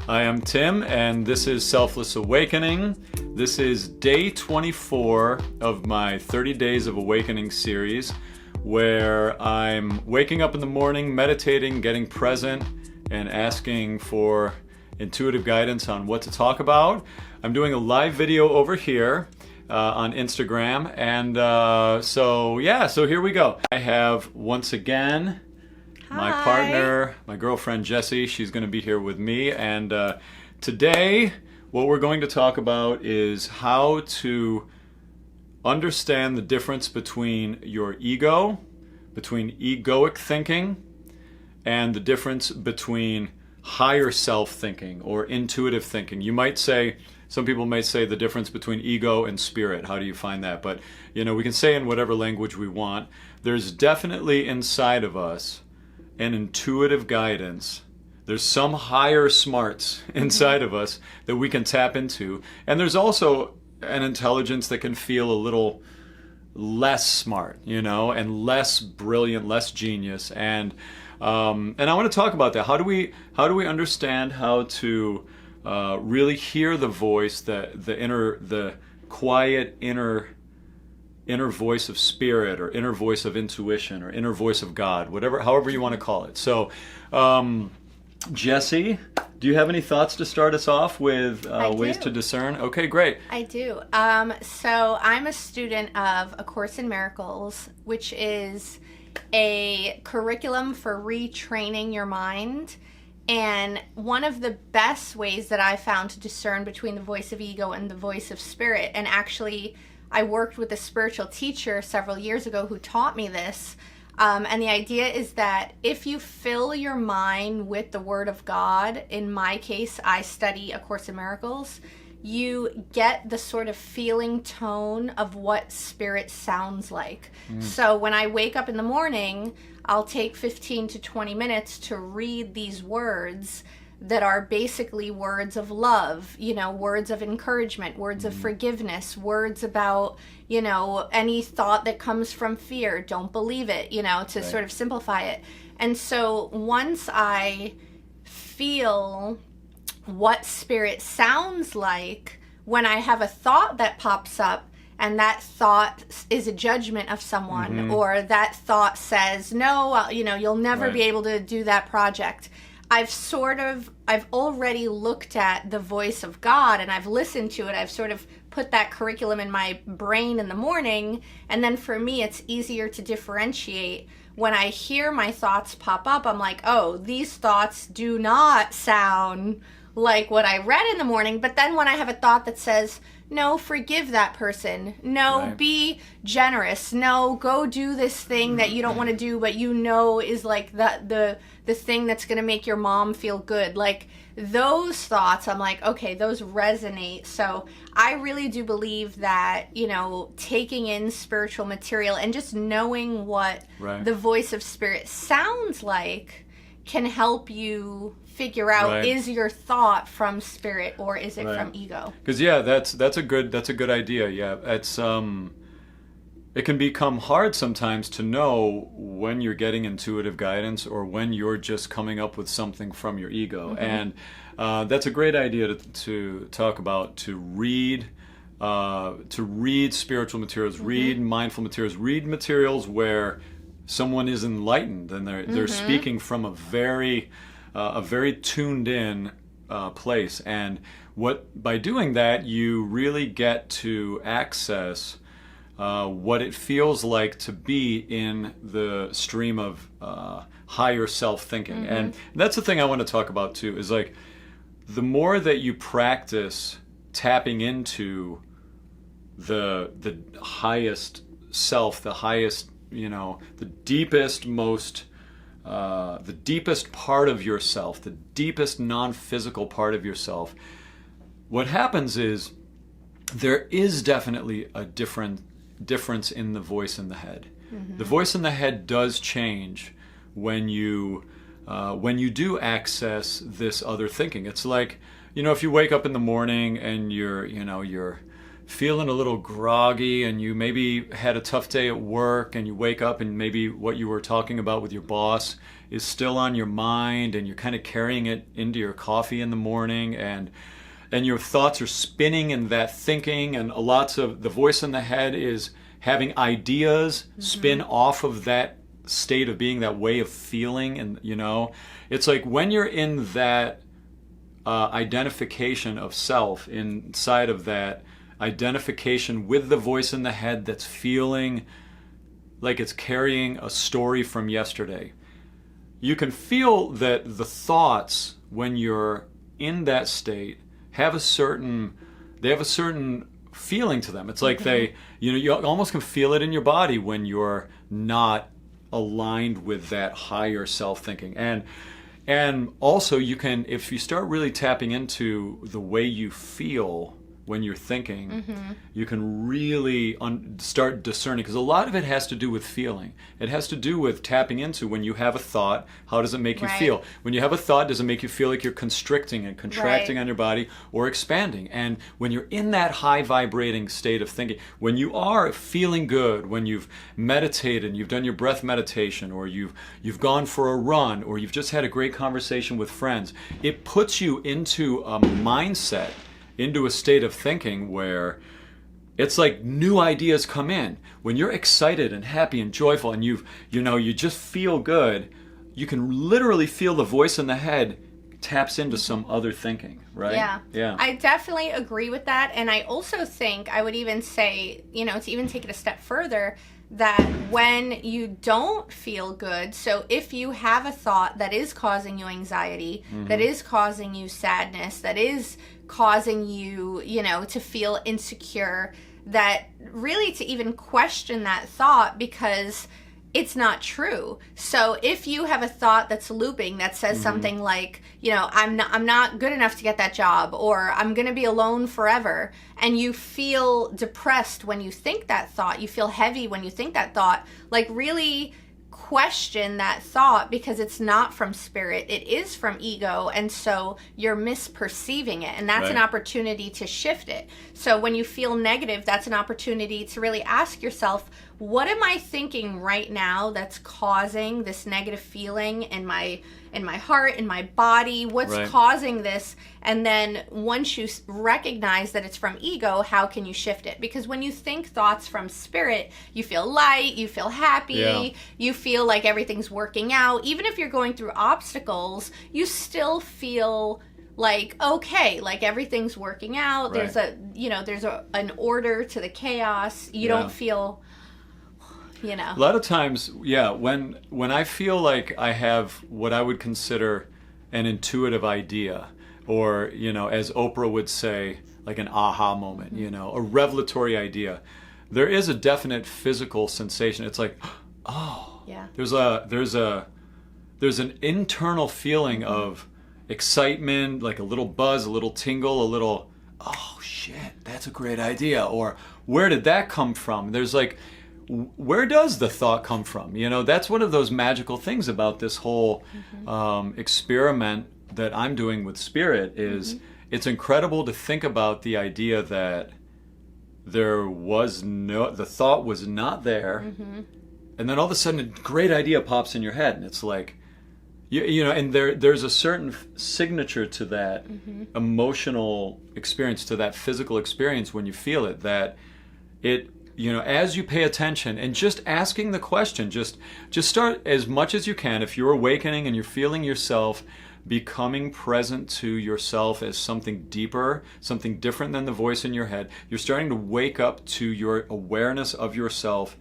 I am Tim, and this is Selfless Awakening. This is day 24 of my 30 Days of Awakening series, where I'm waking up in the morning, meditating, getting present, and asking for intuitive guidance on what to talk about. I'm doing a live video over here on Instagram, and so here we go. I have, once again, my partner, my girlfriend Jessie. She's going to be here with me, and today what we're going to talk about is how to understand the difference between your ego, between egoic thinking, and the difference between higher self thinking or intuitive thinking. You might say, some people might say the difference between ego and spirit. How do you find that? But, you know, we can say in whatever language we want. There's definitely inside of us an intuitive guidance. There's some higher smarts inside of us that we can tap into. And there's also an intelligence that can feel a little less smart, you know, and less brilliant, less genius. And I want to talk about that. How do we understand how to really hear the voice, the quiet inner voice of spirit, or inner voice of intuition, or inner voice of God, however you want to call it. So, Jessie, do you have any thoughts to start us off with ways to discern? Okay, great. I do. So I'm a student of A Course in Miracles, which is a curriculum for retraining your mind. And one of the best ways that I found to discern between the voice of ego and the voice of spirit, and actually I worked with a spiritual teacher several years ago who taught me this. And the idea is that if you fill your mind with the Word of God, in my case, I study A Course in Miracles, you get the sort of feeling tone of what spirit sounds like. So when I wake up in the morning, I'll take 15 to 20 minutes to read these words that are basically words of love, you know, words of encouragement, words of forgiveness, words about, you know, any thought that comes from fear, don't believe it, you know, to sort of simplify it. And so once I feel what spirit sounds like, when I have a thought that pops up, and that thought is a judgment of someone, or that thought says, no, you know, you'll never be able to do that project. I've already looked at the voice of God, and I've listened to it. I've sort of put that curriculum in my brain in the morning, and then for me it's easier to differentiate. When I hear my thoughts pop up, I'm like, oh, these thoughts do not sound like what I read in the morning. But then when I have a thought that says, no, forgive that person. No, be generous. No, go do this thing that you don't want to do, but you know is like the thing that's going to make your mom feel good. Like those thoughts, I'm like, okay, those resonate. So I really do believe that, you know, taking in spiritual material and just knowing what the voice of spirit sounds like can help you figure out, is your thought from spirit or is it from ego? Because that's a good idea. Yeah, it's it can become hard sometimes to know when you're getting intuitive guidance or when you're just coming up with something from your ego. And that's a great idea to talk about, to read spiritual materials, read mindful materials, read materials where someone is enlightened and they're speaking from a very tuned in place. And by doing that, you really get to access what it feels like to be in the stream of higher self thinking. And that's the thing I want to talk about too, is like the more that you practice tapping into the highest self, the highest, you know, the deepest part of yourself, the deepest non-physical part of yourself, what happens is there is definitely a difference in the voice in the head. The voice in the head does change when you do access this other thinking. It's like, you know, if you wake up in the morning and you're feeling a little groggy and you maybe had a tough day at work and you wake up and maybe what you were talking about with your boss is still on your mind, and you're kind of carrying it into your coffee in the morning, and your thoughts are spinning in that thinking, and lots of the voice in the head is having ideas spin off of that state of being, that way of feeling. And it's like when you're in that identification of self, inside of that identification with the voice in the head that's feeling like it's carrying a story from yesterday, you can feel that the thoughts, when you're in that state, have a certain feeling to them. It's like you almost can feel it in your body when you're not aligned with that higher self thinking. And also you can, if you start really tapping into the way you feel when you're thinking, you can really start discerning, because a lot of it has to do with feeling. It has to do with tapping into, when you have a thought, how does it make you feel? When you have a thought, does it make you feel like you're constricting and contracting on your body, or expanding? And when you're in that high vibrating state of thinking, when you are feeling good, when you've meditated, you've done your breath meditation, or you've gone for a run, or you've just had a great conversation with friends, it puts you into a mindset, into a state of thinking where it's like new ideas come in. When you're excited and happy and joyful, and you just feel good, you can literally feel the voice in the head taps into some other thinking, right? Yeah. I definitely agree with that. And I also think I would even say, to even take it a step further, that when you don't feel good, so if you have a thought that is causing you anxiety, that is causing you sadness, that is causing you, to feel insecure, that really to even question that thought, because it's not true. So if you have a thought that's looping that says something like, I'm not good enough to get that job, or I'm going to be alone forever, and you feel depressed when you think that thought, you feel heavy when you think that thought, like really question that thought, because it's not from spirit, it is from ego, and so you're misperceiving it, and that's an opportunity to shift it. So when you feel negative, that's an opportunity to really ask yourself, what am I thinking right now that's causing this negative feeling in my heart, in my body? What's causing this? And then once you recognize that it's from ego, how can you shift it? Because when you think thoughts from spirit, you feel light, you feel happy, you feel like everything's working out. Even if you're going through obstacles, you still feel like, okay, like everything's working out. There's an order to the chaos. You don't feel, A lot of times, when I feel like I have what I would consider an intuitive idea, or, as Oprah would say, like an aha moment, a revelatory idea, there is a definite physical sensation. It's like, there's an internal feeling of excitement, like a little buzz, a little tingle, a little, oh shit, that's a great idea, or where did that come from? There's like, where does the thought come from? That's one of those magical things about this whole experiment that I'm doing with spirit is it's incredible to think about the idea that the thought was not there, and then all of a sudden a great idea pops in your head, and it's like, and there's a certain signature to that emotional experience, to that physical experience when you feel it, that it, as you pay attention and just asking the question, just start as much as you can. If you're awakening and you're feeling yourself becoming present to yourself as something deeper, something different than the voice in your head, you're starting to wake up to your awareness of yourself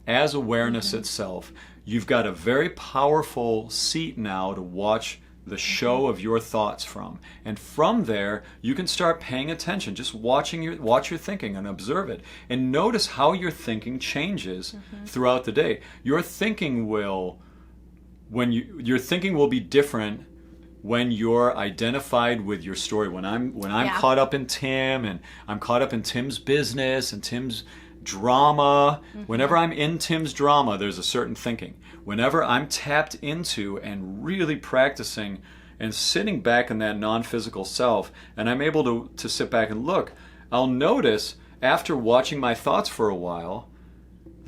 as awareness itself. You've got a very powerful seat now to watch the show of your thoughts from. And from there, you can start paying attention, just watch your thinking and observe it. And notice how your thinking changes throughout the day. Your thinking will be different when you're identified with your story. When I'm caught up in Tim, and I'm caught up in Tim's business and Tim's drama, whenever I'm in Tim's drama, there's a certain thinking. Whenever I'm tapped into and really practicing and sitting back in that non-physical self, and I'm able to sit back and look, I'll notice after watching my thoughts for a while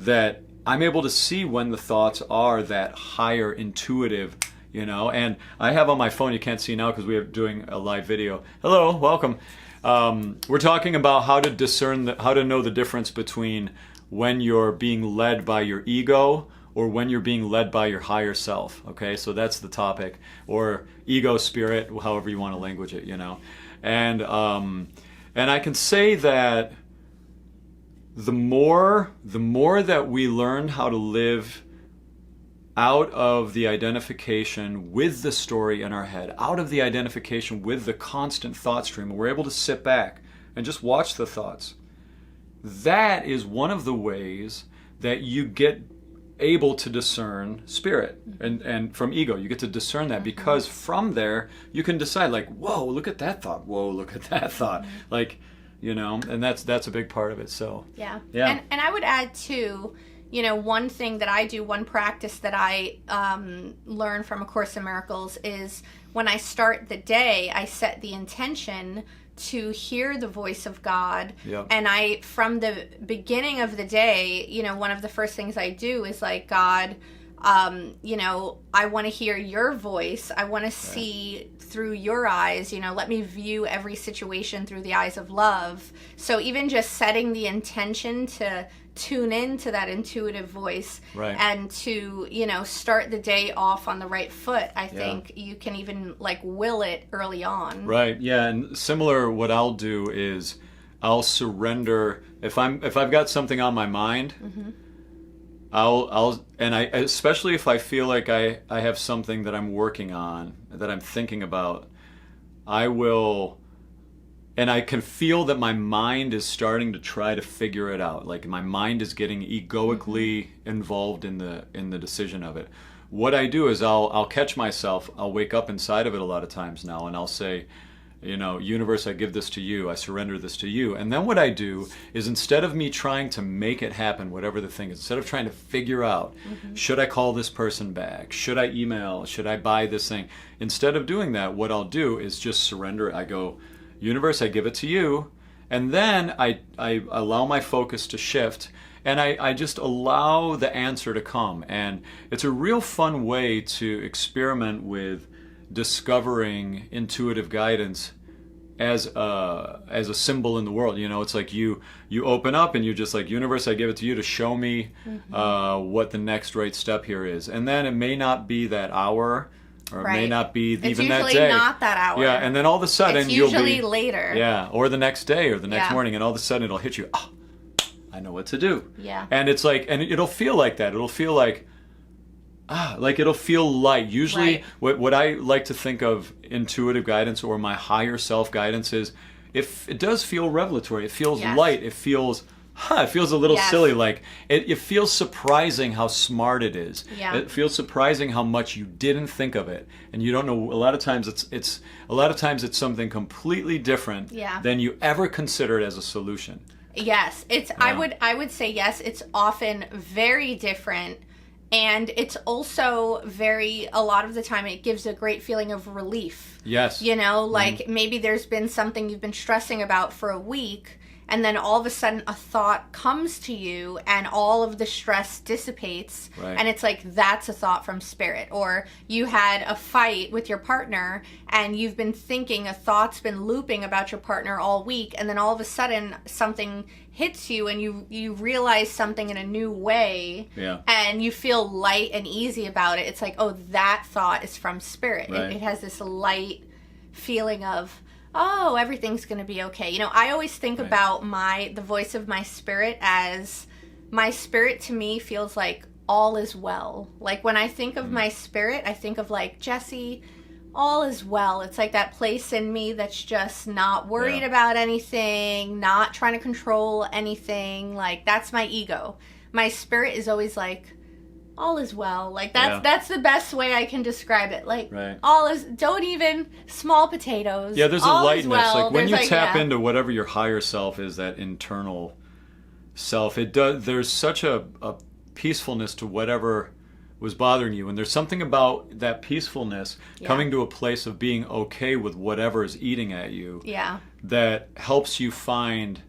that I'm able to see when the thoughts are that higher intuitive And I have on my phone, you can't see now because we are doing a live video. Hello, welcome. We're talking about how to discern, how to know the difference between when you're being led by your ego or when you're being led by your higher self. Okay, so that's the topic, or ego, spirit, however you want to language it, And I can say that the more that we learn how to live out of the identification with the story in our head, out of the identification with the constant thought stream, and we're able to sit back and just watch the thoughts, that is one of the ways that you get able to discern spirit and from ego. You get to discern that because from there you can decide, like, whoa, look at that thought. Whoa, look at that thought. Like, and that's a big part of it. So yeah. Yeah. And I would add too, one thing that I do, one practice that I learn from A Course in Miracles is when I start the day, I set the intention to hear the voice of God. Yep. And from the beginning of the day, one of the first things I do is like, God, I want to hear your voice. I want to see through your eyes, let me view every situation through the eyes of love. So even just setting the intention to tune into that intuitive voice, right, and to, start the day off on the right foot, I think you can even like will it early on. Right. Yeah. And similar, what I'll do is I'll surrender if I've got something on my mind. And I, especially if I feel like I have something that I'm working on, that I'm thinking about, I will, and I can feel that my mind is starting to try to figure it out. Like my mind is getting egoically involved in the decision of it. What I do is I'll catch myself, I'll wake up inside of it a lot of times now, and I'll say, universe, I give this to you. I surrender this to you. And then what I do is, instead of me trying to make it happen, whatever the thing is, instead of trying to figure out, should I call this person back? Should I email? Should I buy this thing? Instead of doing that, what I'll do is just surrender. I go, universe, I give it to you. And then I allow my focus to shift, and I just allow the answer to come. And it's a real fun way to experiment with discovering intuitive guidance as a symbol in the world. It's like you open up and you're just like, universe, I give it to you to show me what the next right step here is. And then it may not be that hour, or it may not be even that day. It's usually not that hour. Yeah, and then all of a sudden it's usually later. Yeah, or the next day or the next morning, and all of a sudden it'll hit you. Oh, I know what to do. Yeah. And it's like, and it'll feel like that. It'll feel like, like it'll feel light. Usually what I like to think of intuitive guidance or my higher self guidance is, if it does feel revelatory, it feels light, it feels it feels a little silly, like it feels surprising how smart it is. Yeah. It feels surprising how much you didn't think of it, and you don't know. A lot of times it's something completely different than you ever considered as a solution. Yes, it's I would say yes, it's often very different. And it's also a lot of the time it gives a great feeling of relief. Yes. Like maybe there's been something you've been stressing about for a week, and then all of a sudden a thought comes to you and all of the stress dissipates. Right. And it's like, that's a thought from spirit. Or you had a fight with your partner and you've been thinking, a thought's been looping about your partner all week, and then all of a sudden something hits you and you realize something in a new way, and you feel light and easy about it. It's like, oh, that thought is from spirit. Right. It has this light feeling of, oh, everything's going to be okay. I always think about the voice of my spirit as, my spirit to me feels like all is well. Like when I think of my spirit, I think of like, Jesse, all is well. It's like that place in me that's just not worried about anything, not trying to control anything. Like that's my ego. My spirit is always like, all is well. Like that's the best way I can describe it. Like all is, don't even, small potatoes. Yeah, there's all a lightness. Like when you tap into yeah. whatever your higher self is, that internal self, there's such a peacefulness to whatever was bothering you, and there's something about that peacefulness coming to a place of being okay with whatever is eating at you, that helps you find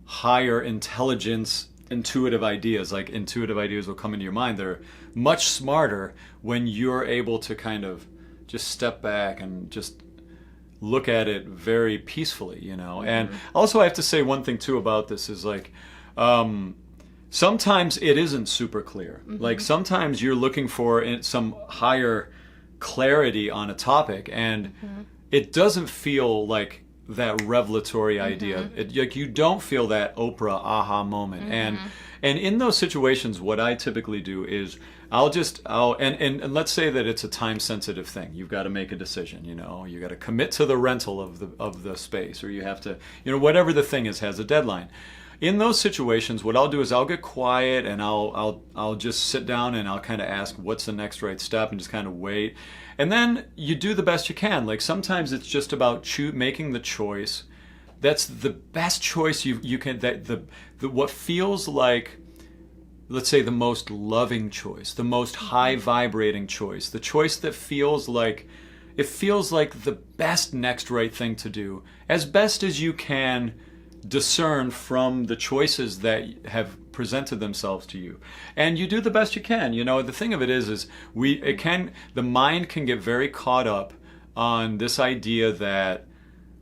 higher intelligence intuitive ideas. Like intuitive ideas will come into your mind. They're much smarter when you're able to kind of just step back and just look at it very peacefully, you know. And also I have to say one thing too about this is like, sometimes it isn't super clear. Like sometimes you're looking for some higher clarity on a topic, and it doesn't feel like that revelatory idea. Like you don't feel that Oprah aha moment. And in those situations, what I typically do is and let's say that it's a time sensitive thing. You've got to make a decision, you know, you got to commit to the rental of the space, or you have to, you know, whatever the thing is has a deadline. In those situations, what I'll do is I'll get quiet and I'll just sit down and I'll kind of ask what's the next right step and just kind of wait. And then you do the best you can. Like sometimes it's just about making the choice. That's the best choice you can. What feels like, let's say, the most loving choice, the most high vibrating choice, the choice that feels like the best next right thing to do, as best as you can discern from the choices that have presented themselves to you, and you do the best you can. You know, the thing of it is the mind can get very caught up on this idea that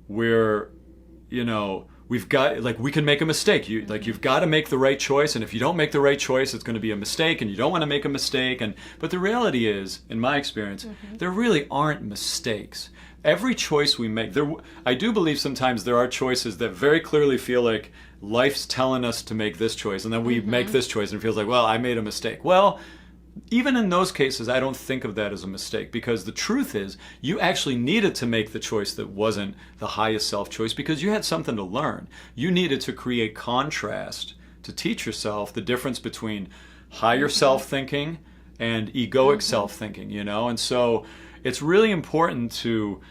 we're, you know, we've got, like, we can make a mistake. You've got to make the right choice, and if you don't make the right choice, it's going to be a mistake, and you don't want to make a mistake. But the reality is, in my experience, there really aren't mistakes. Every choice we make, I do believe sometimes there are choices that very clearly feel like life's telling us to make this choice, and then we make this choice and it feels like, well, I made a mistake. Well, even in those cases, I don't think of that as a mistake, because the truth is you actually needed to make the choice that wasn't the highest self choice because you had something to learn. You needed to create contrast to teach yourself the difference between higher self thinking and egoic self thinking, you know? And so it's really important to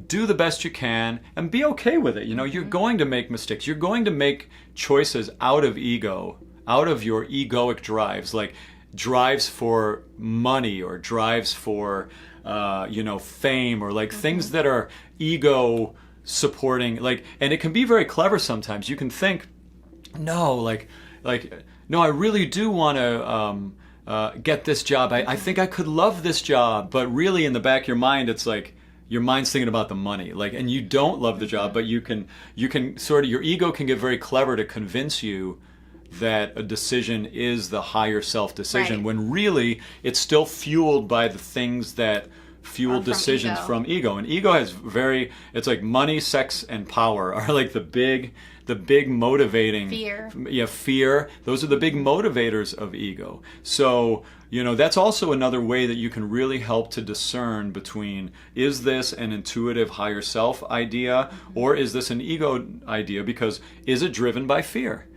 do the best you can and be okay with it. You know, you're going to make mistakes. You're going to make choices out of ego, out of your egoic drives, like drives for money or drives for, fame, or like things that are ego supporting. Like, and it can be very clever sometimes. You can think, no, I really do want to get this job. I think I could love this job, but really in the back of your mind, it's like your mind's thinking about the money, like, and you don't love the job, but you can sort of, your ego can get very clever to convince you that a decision is the higher self decision, when really it's still fueled by the things that fuel decisions from ego. And ego has it's like money, sex, and power are like the big motivating fear. Those are the big motivators of ego. So, you know, that's also another way that you can really help to discern between, is this an intuitive higher self idea, or is this an ego idea? Because is it driven by fear?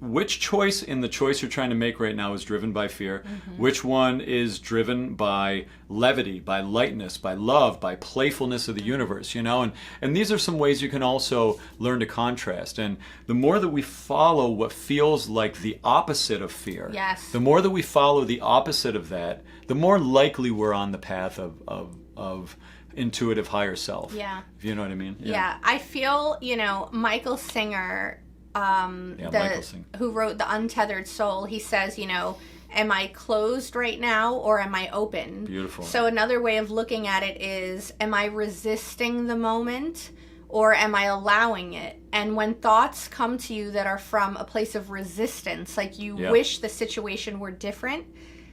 Which choice in the choice you're trying to make right now is driven by fear? Which one is driven by levity, by lightness, by love, by playfulness of the universe, you know? And these are some ways you can also learn to contrast. And the more that we follow what feels like the opposite of fear, the more that we follow the opposite of that, the more likely we're on the path of intuitive higher self. Yeah. If you know what I mean? Yeah. I feel, you know, Michael Singer, who wrote The Untethered Soul, he says, you know, am I closed right now or am I open? Beautiful. So another way of looking at it is, am I resisting the moment or am I allowing it? And when thoughts come to you that are from a place of resistance, like you wish the situation were different,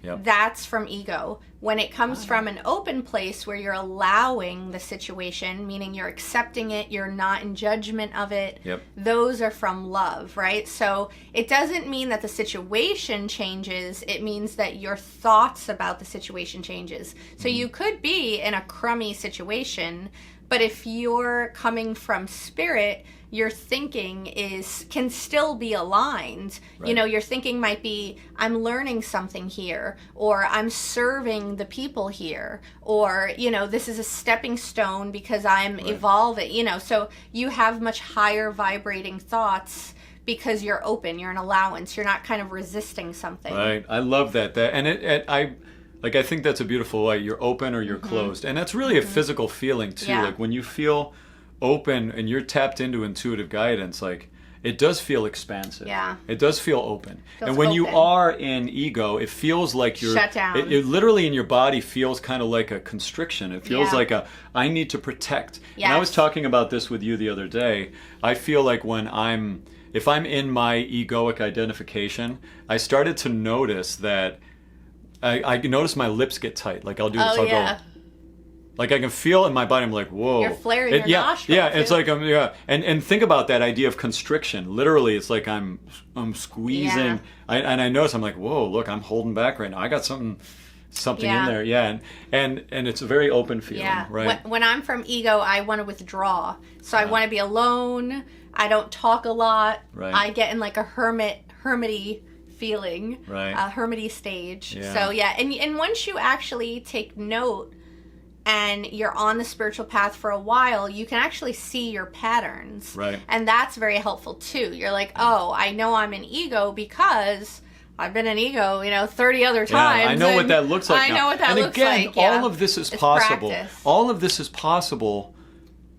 that's from ego. When it comes from an open place where you're allowing the situation, meaning you're accepting it, you're not in judgment of it, those are from love, right? So it doesn't mean that the situation changes, it means that your thoughts about the situation changes. So you could be in a crummy situation, but if you're coming from spirit, your thinking can still be aligned. You know, your thinking might be, I'm learning something here, or I'm serving the people here, or, you know, this is a stepping stone because I'm evolving, you know. So you have much higher vibrating thoughts because you're open, you're an allowance, you're not kind of resisting something. Right. I love that. I think that's a beautiful way. You're open or you're closed. And that's really a physical feeling too. Like when you feel open and you're tapped into intuitive guidance, like it does feel expansive. Yeah. It does feel open. Feels and when you open. are in ego, it feels like you're Shut down. It literally in your body feels kind of like a constriction. It feels Yeah. like I need to protect. Yes. And I was talking about this with you the other day. I feel like if I'm in my egoic identification, I started to notice that I notice my lips get tight. Like I'll do this. Oh, I'll yeah. go. Like I can feel in my body. I'm like, whoa. You're flaring your yeah, nostrils, yeah. It's too. like and think about that idea of constriction. Literally, it's like I'm squeezing. Yeah. And I notice I'm like, whoa, look, I'm holding back right now. I got something Yeah. in there. Yeah, and it's a very open feeling. Yeah. Right. When I'm from ego, I want to withdraw. So I want to be alone. I don't talk a lot. Right. I get in like a hermity feeling. Right. A hermity stage. Yeah. So yeah, and once you actually take note and you're on the spiritual path for a while, you can actually see your patterns. Right. And that's very helpful too. You're like, oh, I know I'm in ego because I've been in ego, 30 other times. Yeah, I know what that looks like. I know what that and looks again, like. Yeah. all of this is It's possible. practice. All of this is possible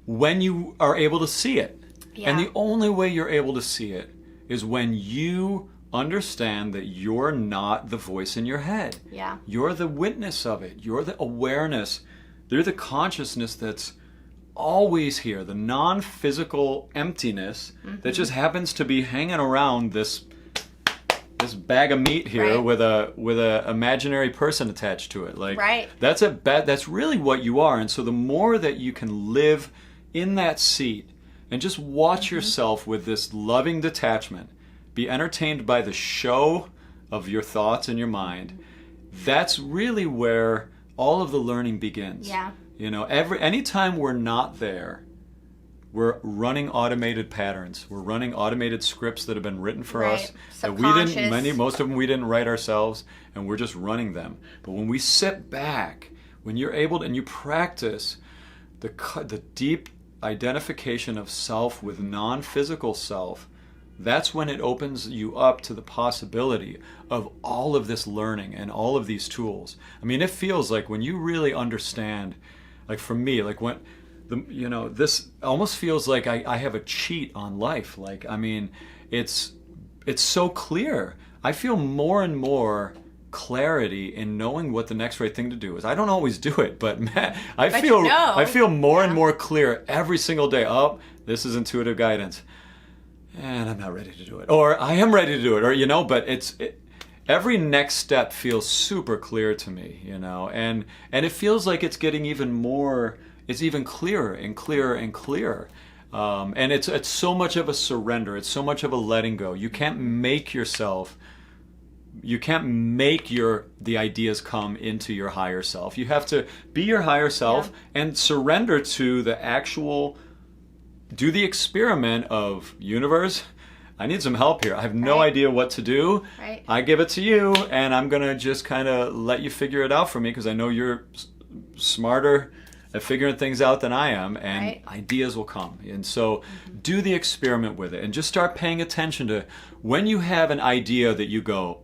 when you are able to see it. Yeah. And the only way you're able to see it is when you understand that you're not the voice in your head. Yeah. You're the witness of it. You're the awareness. You're the consciousness that's always here, the non-physical emptiness that just happens to be hanging around this bag of meat here Right. with a imaginary person attached to it. Like Right. that's really what you are. And so the more that you can live in that seat and just watch yourself with this loving detachment, be entertained by the show of your thoughts in your mind, that's really where all of the learning begins. Yeah. Anytime we're not there, we're running automated patterns. We're running automated scripts that have been written for Right. us Subconscious. most of them we didn't write ourselves, and we're just running them. But when we sit back, when you're able to, and you practice the deep identification of self with non-physical self, that's when it opens you up to the possibility of all of this learning and all of these tools. I mean, it feels like when you really understand, like for me, like when this almost feels like I have a cheat on life. Like, I mean, it's so clear. I feel more and more clarity in knowing what the next right thing to do is. I don't always do it, but man, I feel more and more clear every single day. Oh, this is intuitive guidance. And I'm not ready to do it, or I am ready to do it, or but every next step feels super clear to me, and it feels like it's getting it's even clearer and clearer and clearer, and it's so much of a surrender, it's so much of a letting go. You can't make the ideas come into your higher self. You have to be your higher self and surrender to the actual. Do the experiment of, universe, I need some help here. I have no idea what to do. Right. I give it to you, and I'm going to just kind of let you figure it out for me because I know you're smarter at figuring things out than I am, and ideas will come. And so do the experiment with it and just start paying attention to when you have an idea that you go,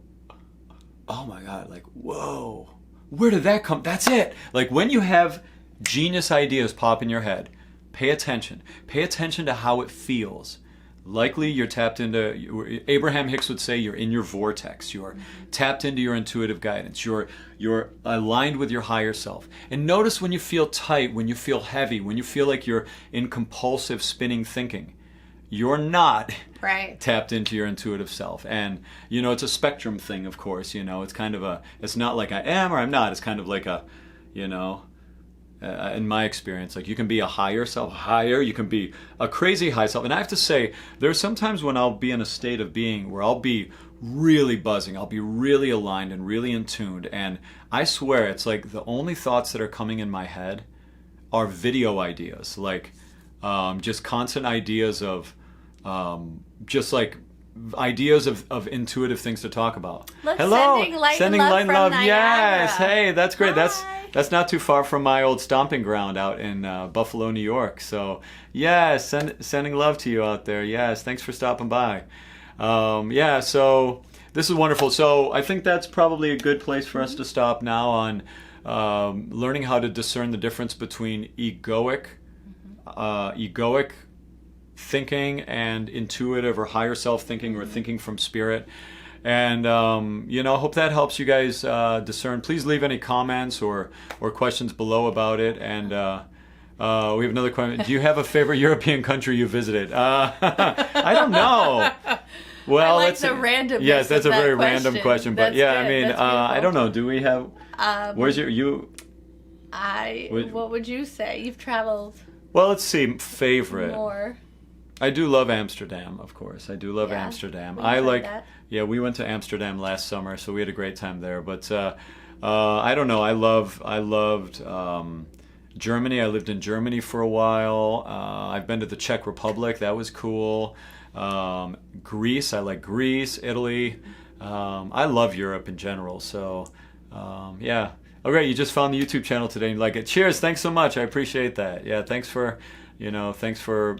oh my God, like, whoa, where did that come? That's it. Like when you have genius ideas pop in your head, pay attention. Pay attention to how it feels. Likely you're tapped into, Abraham Hicks would say, you're in your vortex. You're tapped into your intuitive guidance. You're aligned with your higher self. And notice when you feel tight, when you feel heavy, when you feel like you're in compulsive spinning thinking. You're not tapped into your intuitive self. And, it's a spectrum thing, of course. It's kind of it's not like I am or I'm not. It's kind of like in my experience, like you can be a higher self, you can be a crazy high self. And I have to say, there's sometimes when I'll be in a state of being where I'll be really buzzing, I'll be really aligned and really in tuned. And I swear, it's like the only thoughts that are coming in my head are video ideas, like just constant ideas of just like ideas of intuitive things to talk about. Look, Hello, sending light and love from Yes, Niagara. hey, that's great. Hi. That's not too far from my old stomping ground out in Buffalo, New York. So, yes, sending love to you out there. Yes, thanks for stopping by. So this is wonderful. So I think that's probably a good place for us to stop now on learning how to discern the difference between egoic thinking and intuitive or higher self thinking or thinking from spirit. And, you know, hope that helps you guys discern. Please leave any comments or questions below about it. And we have another question. Do you have a favorite European country you visited? I don't know. Well, I like the randomness. Yes, that's of a very that random question. But That's yeah, good. I mean, That's I don't know. Do we have? Where's you? What would you say? You've traveled Well, let's see. Favorite. more. I do love Amsterdam, of course. I do love Yeah, Amsterdam. we've I heard like. that. Yeah, we went to Amsterdam last summer, so we had a great time there. But I don't know. I loved Germany. I lived in Germany for a while. I've been to the Czech Republic. That was cool. Greece. I like Greece. Italy. I love Europe in general. So yeah. Oh, great. You just found the YouTube channel today and you like it. Cheers. Thanks so much. I appreciate that. Yeah. Thanks for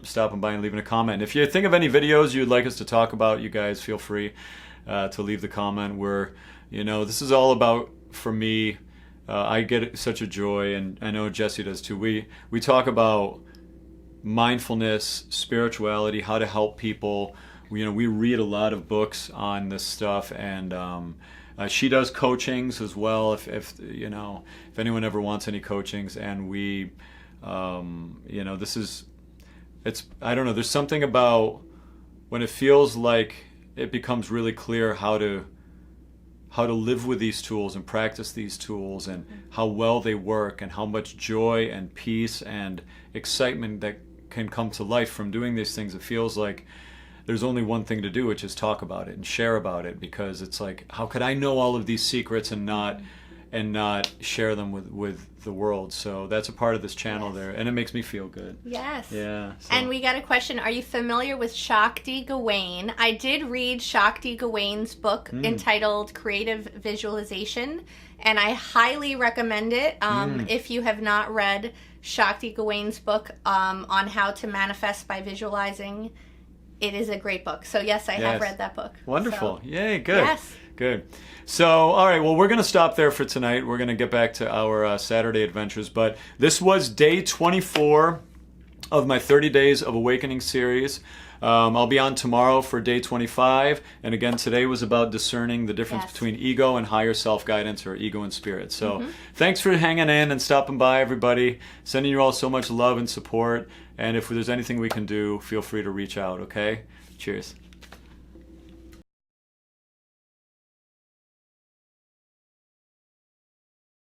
stopping by and leaving a comment. If you think of any videos you'd like us to talk about, you guys feel free to leave the comment. This is all about, for me, I get such a joy, and I know Jesse does too. We talk about mindfulness, spirituality, how to help people. We read a lot of books on this stuff, and she does coachings as well. If anyone ever wants any coachings, and I don't know. There's something about when it feels like it becomes really clear how to live with these tools and practice these tools and how well they work and how much joy and peace and excitement that can come to life from doing these things. It feels like there's only one thing to do, which is talk about it and share about it, because it's like, how could I know all of these secrets and not share them with the world? So that's a part of this channel there, and it makes me feel good. Yes. Yeah. So. And we got a question. Are you familiar with Shakti Gawain? I did read Shakti Gawain's book entitled Creative Visualization, and I highly recommend it. If you have not read Shakti Gawain's book on how to manifest by visualizing, it is a great book. So yes, I have read that book. Wonderful. So, yay, good. Yes. Good. So, all right, well, we're going to stop there for tonight. We're going to get back to our Saturday adventures. But this was day 24 of my 30 Days of Awakening series. I'll be on tomorrow for day 25. And again, today was about discerning the difference between ego and higher self-guidance, or ego and spirit. So thanks for hanging in and stopping by, everybody. Sending you all so much love and support. And if there's anything we can do, feel free to reach out, okay? Cheers.